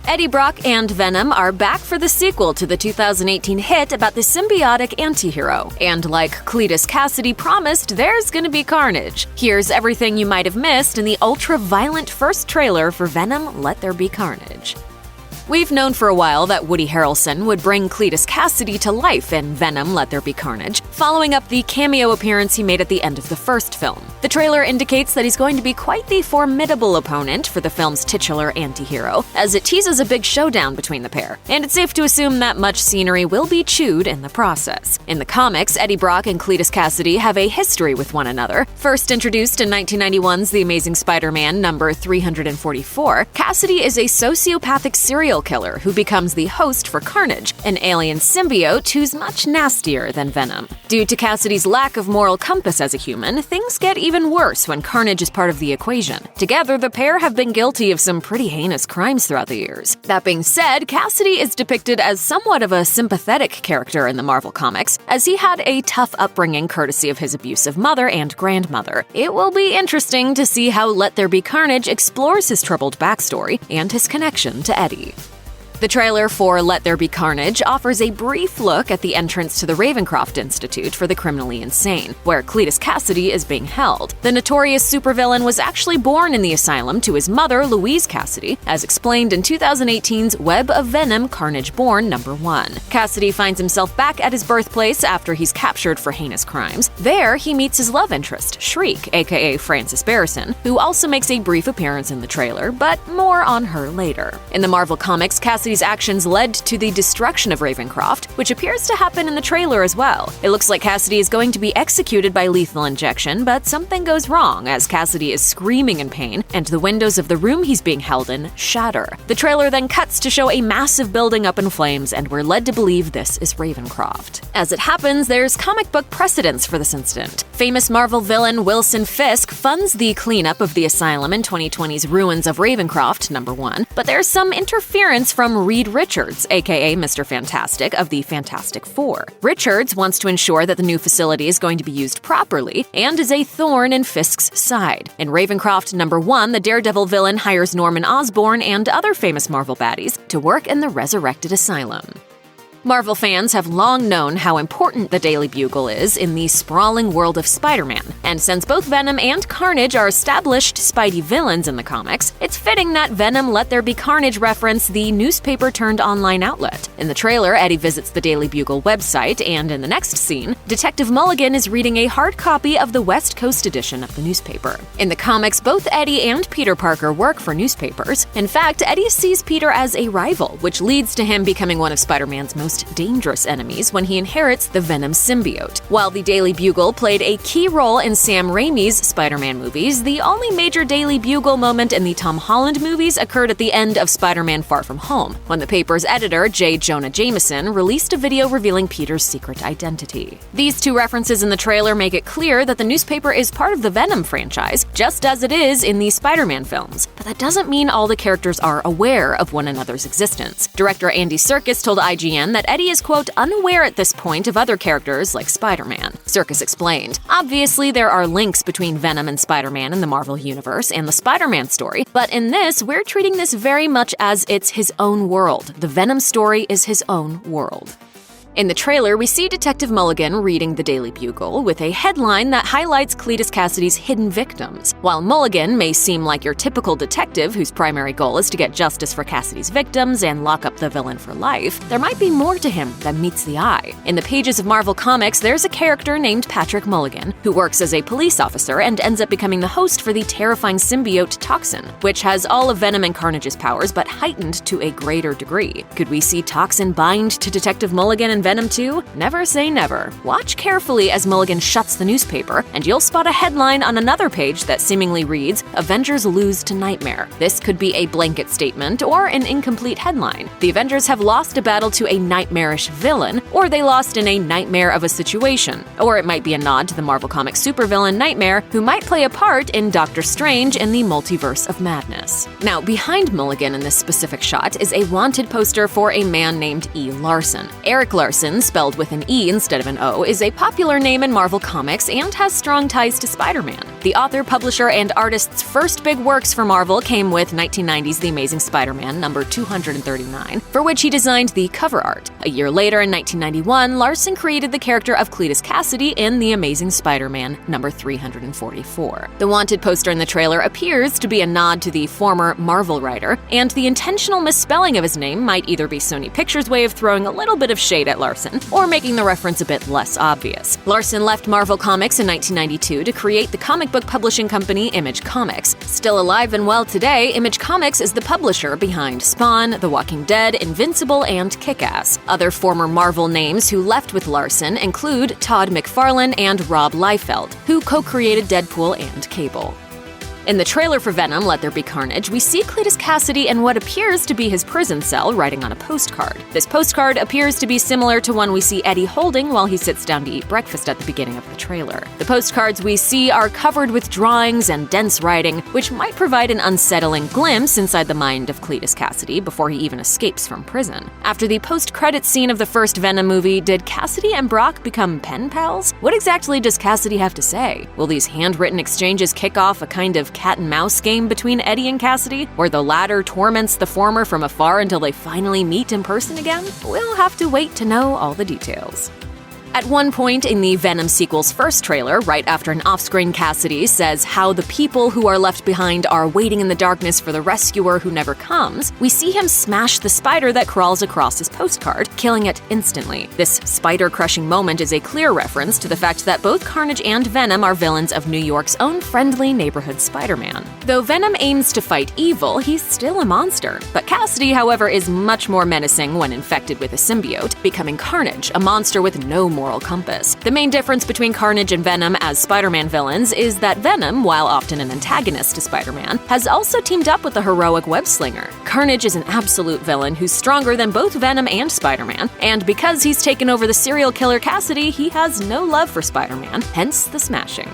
Eddie Brock and Venom are back for the sequel to the 2018 hit about the symbiotic antihero. And like Cletus Kasady promised, there's gonna be carnage. Here's everything you might have missed in the ultra-violent first trailer for Venom: Let There Be Carnage. We've known for a while that Woody Harrelson would bring Cletus Kasady to life in Venom: Let There Be Carnage, following up the cameo appearance he made at the end of the first film. The trailer indicates that he's going to be quite the formidable opponent for the film's titular antihero, as it teases a big showdown between the pair, and it's safe to assume that much scenery will be chewed in the process. In the comics, Eddie Brock and Cletus Kasady have a history with one another. First introduced in 1991's The Amazing Spider-Man number 344, Kasady is a sociopathic serial killer who becomes the host for Carnage, an alien symbiote who's much nastier than Venom. Due to Kasady's lack of moral compass as a human, things get even worse when Carnage is part of the equation. Together, the pair have been guilty of some pretty heinous crimes throughout the years. That being said, Kasady is depicted as somewhat of a sympathetic character in the Marvel Comics, as he had a tough upbringing courtesy of his abusive mother and grandmother. It will be interesting to see how Let There Be Carnage explores his troubled backstory and his connection to Eddie. The trailer for Let There Be Carnage offers a brief look at the entrance to the Ravencroft Institute for the Criminally Insane, where Cletus Kasady is being held. The notorious supervillain was actually born in the asylum to his mother, Louise Kasady, as explained in 2018's Web of Venom: Carnage Born #1. Kasady finds himself back at his birthplace after he's captured for heinous crimes. There, he meets his love interest, Shriek, aka Frances Barrison, who also makes a brief appearance in the trailer, but more on her later. In the Marvel Comics, Kasady's actions led to the destruction of Ravencroft, which appears to happen in the trailer as well. It looks like Kasady is going to be executed by lethal injection, but something goes wrong as Kasady is screaming in pain and the windows of the room he's being held in shatter. The trailer then cuts to show a massive building up in flames, and we're led to believe this is Ravencroft. As it happens, there's comic book precedence for this incident. Famous Marvel villain Wilson Fisk funds the cleanup of the asylum in 2020's Ruins of Ravencroft #1, but there's some interference from Reed Richards, aka Mr. Fantastic of the Fantastic Four. Richards wants to ensure that the new facility is going to be used properly and is a thorn in Fisk's side. In Ravencroft #1, the Daredevil villain hires Norman Osborn and other famous Marvel baddies to work in the resurrected asylum. Marvel fans have long known how important the Daily Bugle is in the sprawling world of Spider-Man, and since both Venom and Carnage are established Spidey villains in the comics, it's fitting that Venom: Let There Be Carnage reference the newspaper-turned-online outlet. In the trailer, Eddie visits the Daily Bugle website, and in the next scene, Detective Mulligan is reading a hard copy of the West Coast edition of the newspaper. In the comics, both Eddie and Peter Parker work for newspapers. In fact, Eddie sees Peter as a rival, which leads to him becoming one of Spider-Man's most dangerous enemies when he inherits the Venom symbiote. While the Daily Bugle played a key role in Sam Raimi's Spider-Man movies, the only major Daily Bugle moment in the Tom Holland movies occurred at the end of Spider-Man: Far From Home, when the paper's editor, J. Jonah Jameson, released a video revealing Peter's secret identity. These two references in the trailer make it clear that the newspaper is part of the Venom franchise, just as it is in the Spider-Man films. But that doesn't mean all the characters are aware of one another's existence. Director Andy Serkis told IGN that Eddie is, quote, unaware at this point of other characters like Spider-Man. Serkis explained, obviously there are links between Venom and Spider-Man in the Marvel Universe and the Spider-Man story, but in this, we're treating this very much as it's his own world. The Venom story is his own world. In the trailer, we see Detective Mulligan reading the Daily Bugle with a headline that highlights Cletus Kasady's hidden victims. While Mulligan may seem like your typical detective whose primary goal is to get justice for Kasady's victims and lock up the villain for life, there might be more to him than meets the eye. In the pages of Marvel Comics, there's a character named Patrick Mulligan who works as a police officer and ends up becoming the host for the terrifying symbiote Toxin, which has all of Venom and Carnage's powers but heightened to a greater degree. Could we see Toxin bind to Detective Mulligan and Venom too? Never say never. Watch carefully as Mulligan shuts the newspaper, and you'll spot a headline on another page that seemingly reads, Avengers lose to Nightmare. This could be a blanket statement or an incomplete headline. The Avengers have lost a battle to a nightmarish villain, or they lost in a nightmare of a situation. Or it might be a nod to the Marvel Comics supervillain Nightmare, who might play a part in Doctor Strange in the Multiverse of Madness. Now, behind Mulligan in this specific shot is a wanted poster for a man named E. Larson. Eric Larson Larson, spelled with an E instead of an O, is a popular name in Marvel Comics and has strong ties to Spider-Man. The author, publisher, and artist's first big works for Marvel came with 1990's The Amazing Spider-Man number 239, for which he designed the cover art. A year later, in 1991, Larson created the character of Cletus Cassidy in The Amazing Spider-Man number 344. The wanted poster in the trailer appears to be a nod to the former Marvel writer, and the intentional misspelling of his name might either be Sony Pictures' way of throwing a little bit of shade at Larson, or making the reference a bit less obvious. Larson left Marvel Comics in 1992 to create the comic book publishing company Image Comics. Still alive and well today, Image Comics is the publisher behind Spawn, The Walking Dead, Invincible, and Kick-Ass. Other former Marvel names who left with Larson include Todd McFarlane and Rob Liefeld, who co-created Deadpool and Cable. In the trailer for Venom: Let There Be Carnage, we see Cletus Cassidy in what appears to be his prison cell writing on a postcard. This postcard appears to be similar to one we see Eddie holding while he sits down to eat breakfast at the beginning of the trailer. The postcards we see are covered with drawings and dense writing, which might provide an unsettling glimpse inside the mind of Cletus Cassidy before he even escapes from prison. After the post-credits scene of the first Venom movie, did Cassidy and Brock become pen pals? What exactly does Cassidy have to say? Will these handwritten exchanges kick off a kind of cat-and-mouse game between Eddie and Cassidy, where the latter torments the former from afar until they finally meet in person again? We'll have to wait to know all the details. At one point in the Venom sequel's first trailer, right after an off-screen Cassidy says how the people who are left behind are waiting in the darkness for the rescuer who never comes, we see him smash the spider that crawls across his postcard, killing it instantly. This spider-crushing moment is a clear reference to the fact that both Carnage and Venom are villains of New York's own friendly neighborhood Spider-Man. Though Venom aims to fight evil, he's still a monster. But Cassidy, however, is much more menacing when infected with a symbiote, becoming Carnage, a monster with no moral compass. The main difference between Carnage and Venom as Spider-Man villains is that Venom, while often an antagonist to Spider-Man, has also teamed up with the heroic web-slinger. Carnage is an absolute villain who's stronger than both Venom and Spider-Man, and because he's taken over the serial killer Cassidy, he has no love for Spider-Man, hence the smashing.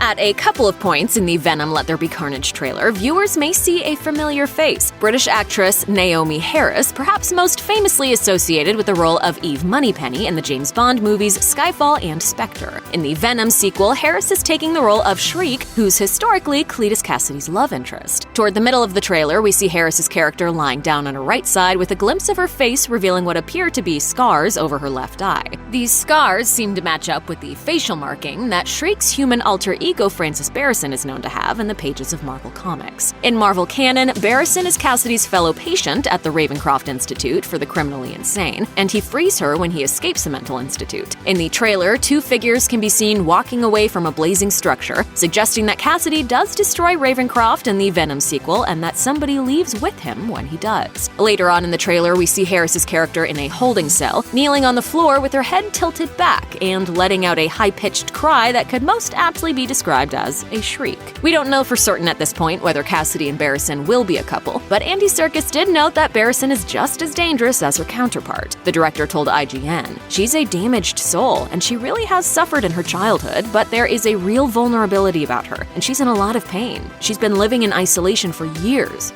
At a couple of points in the Venom: Let There Be Carnage trailer, viewers may see a familiar face: British actress Naomi Harris, perhaps most famously associated with the role of Eve Moneypenny in the James Bond movies Skyfall and Spectre. In the Venom sequel, Harris is taking the role of Shriek, who's historically Cletus Cassidy's love interest. Toward the middle of the trailer, we see Harris's character lying down on her right side with a glimpse of her face revealing what appear to be scars over her left eye. These scars seem to match up with the facial marking that Shriek's human alter ego Francis Barrison is known to have in the pages of Marvel Comics. In Marvel canon, Barrison is Cassidy's fellow patient at the Ravencroft Institute for the Criminally Insane, and he frees her when he escapes the mental institute. In the trailer, two figures can be seen walking away from a blazing structure, suggesting that Cassidy does destroy Ravencroft in the Venom sequel and that somebody leaves with him when he does. Later on in the trailer, we see Harris's character in a holding cell, kneeling on the floor with her head tilted back and letting out a high-pitched cry that could most aptly be described as a shriek. We don't know for certain at this point whether Cassidy and Barrison will be a couple, but Andy Serkis did note that Barrison is just as dangerous as her counterpart. The director told IGN, "She's a damaged soul, and she really has suffered in her childhood, but there is a real vulnerability about her, and she's in a lot of pain. She's been living in isolation for years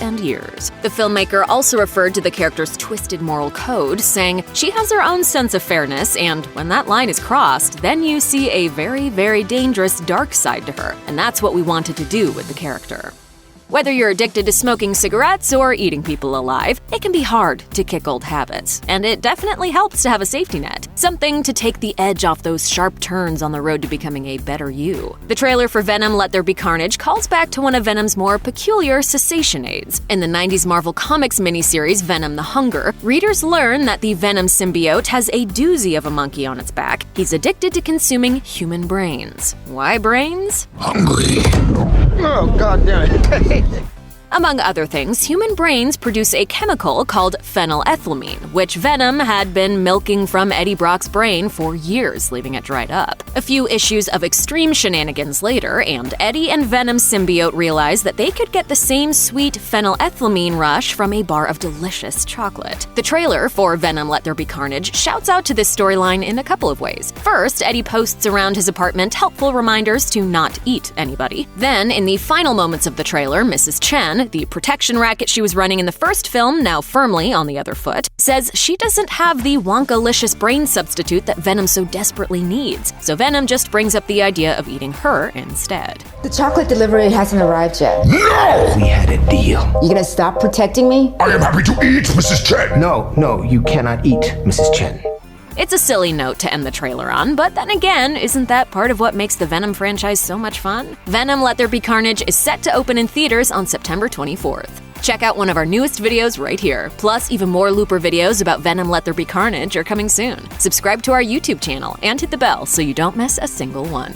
and years." The filmmaker also referred to the character's twisted moral code, saying, "She has her own sense of fairness, and when that line is crossed, then you see a very, very dangerous dark side to her, and that's what we wanted to do with the character." Whether you're addicted to smoking cigarettes or eating people alive, it can be hard to kick old habits, and it definitely helps to have a safety net, something to take the edge off those sharp turns on the road to becoming a better you. The trailer for Venom: Let There Be Carnage calls back to one of Venom's more peculiar cessation aids. In the 90s Marvel Comics miniseries Venom: The Hunger, readers learn that the Venom symbiote has a doozy of a monkey on its back. He's addicted to consuming human brains. Why brains? Hungry. Oh, God damn it. Among other things, human brains produce a chemical called phenylethylamine, which Venom had been milking from Eddie Brock's brain for years, leaving it dried up. A few issues of extreme shenanigans later, and Eddie and Venom's symbiote realized that they could get the same sweet phenylethylamine rush from a bar of delicious chocolate. The trailer for Venom: Let There Be Carnage shouts out to this storyline in a couple of ways. First, Eddie posts around his apartment helpful reminders to not eat anybody. Then, in the final moments of the trailer, Mrs. Chen, Chen, the protection racket she was running in the first film, now firmly on the other foot, says she doesn't have the Wonkalicious brain substitute that Venom so desperately needs, so Venom just brings up the idea of eating her instead. The chocolate delivery hasn't arrived yet. No! We had a deal. You gonna stop protecting me? I am happy to eat, Mrs. Chen. No, you cannot eat, Mrs. Chen. It's a silly note to end the trailer on, but then again, isn't that part of what makes the Venom franchise so much fun? Venom Let There Be Carnage is set to open in theaters on September 24th. Check out one of our newest videos right here. Plus, even more Looper videos about Venom Let There Be Carnage are coming soon. Subscribe to our YouTube channel and hit the bell so you don't miss a single one.